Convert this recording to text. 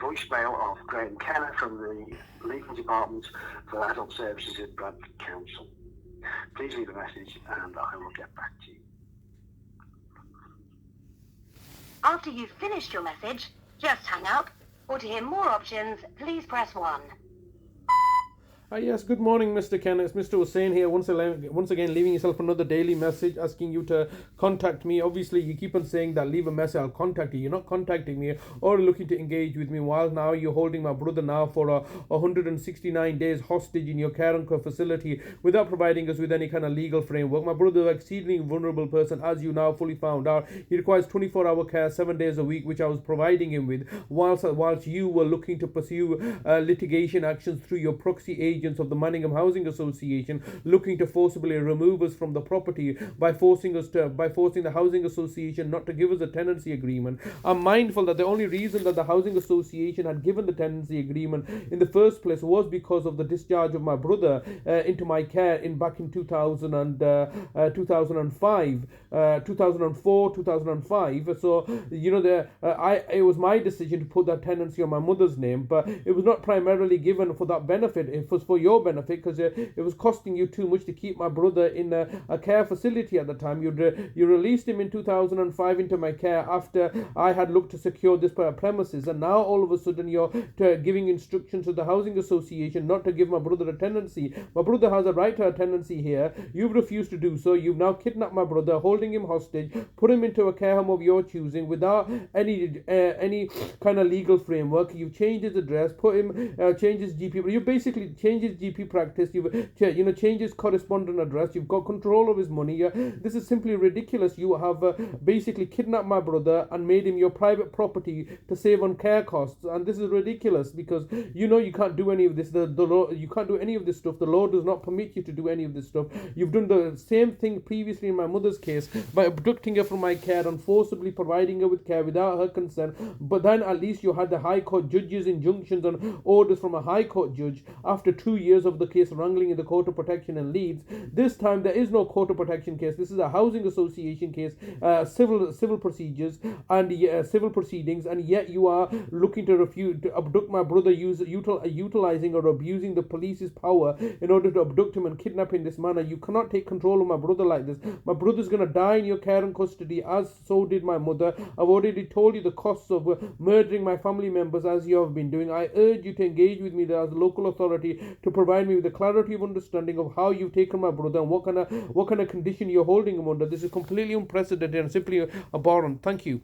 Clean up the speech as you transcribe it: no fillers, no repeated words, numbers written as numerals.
voicemail of Graeme Kenna from the Legal Department for Adult Services at Bradford Council. Please leave a message and I will get back to you. After you've finished your message, just hang up, or to hear more options, please press 1. Yes, good morning, Mr. Kenna. It's Mr. Hussain here, once again leaving yourself another daily message asking you to contact me. Obviously, you keep on saying that leave a message, I'll contact you. You're not contacting me or looking to engage with me, while now you're holding my brother now for 169 days hostage in your care and care facility without providing us with any kind of legal framework. My brother is an exceedingly vulnerable person, as you now fully found out. He requires 24-hour care 7 days a week, which I was providing him with, whilst you were looking to pursue litigation actions through your proxy agents of the Manningham Housing Association, looking to forcibly remove us from the property by forcing the Housing Association not to give us a tenancy agreement. I'm mindful that the only reason that the Housing Association had given the tenancy agreement in the first place was because of the discharge of my brother into my care back in 2005, 2004, 2005. So it was my decision to put that tenancy on my mother's name, but it was not primarily given for that benefit. It was for your benefit, because it was costing you too much to keep my brother in a care facility at the time. You released him in 2005 into my care after I had looked to secure this premises, and now all of a sudden you're giving instructions to the Housing Association not to give my brother a tenancy. My brother has a right to a tenancy here. You've refused to do so. You've now kidnapped my brother, holding him hostage, put him into a care home of your choosing without any kind of legal framework. You've changed his address, changed his GP. You basically changed his GP practice. You've changed his correspondent address. You've got control of his money. This is simply ridiculous. You have basically kidnapped my brother and made him your private property to save on care costs, and this is ridiculous because you can't do any of this. The law, you can't do any of this stuff. The law does not permit you to do any of this stuff. You've done the same thing previously in my mother's case by abducting her from my care and forcibly providing her with care without her consent. But then at least you had the High Court judge's injunctions and orders from a High Court judge after 2 years of the case wrangling in the Court of Protection in Leeds. This time there is no Court of Protection case. This is a Housing Association case, civil procedures and civil proceedings, and yet you are looking to abduct my brother, utilizing or abusing the police's power in order to abduct him and kidnap him in this manner. You cannot take control of my brother like this. My brother's going to die in your care and custody, as so did my mother. I've already told you the costs of murdering my family members, as you have been doing. I urge you to engage with me as a local authority to provide me with the clarity of understanding of how you've taken my brother and what kind of condition you're holding him under. This is completely unprecedented and simply abhorrent. Thank you.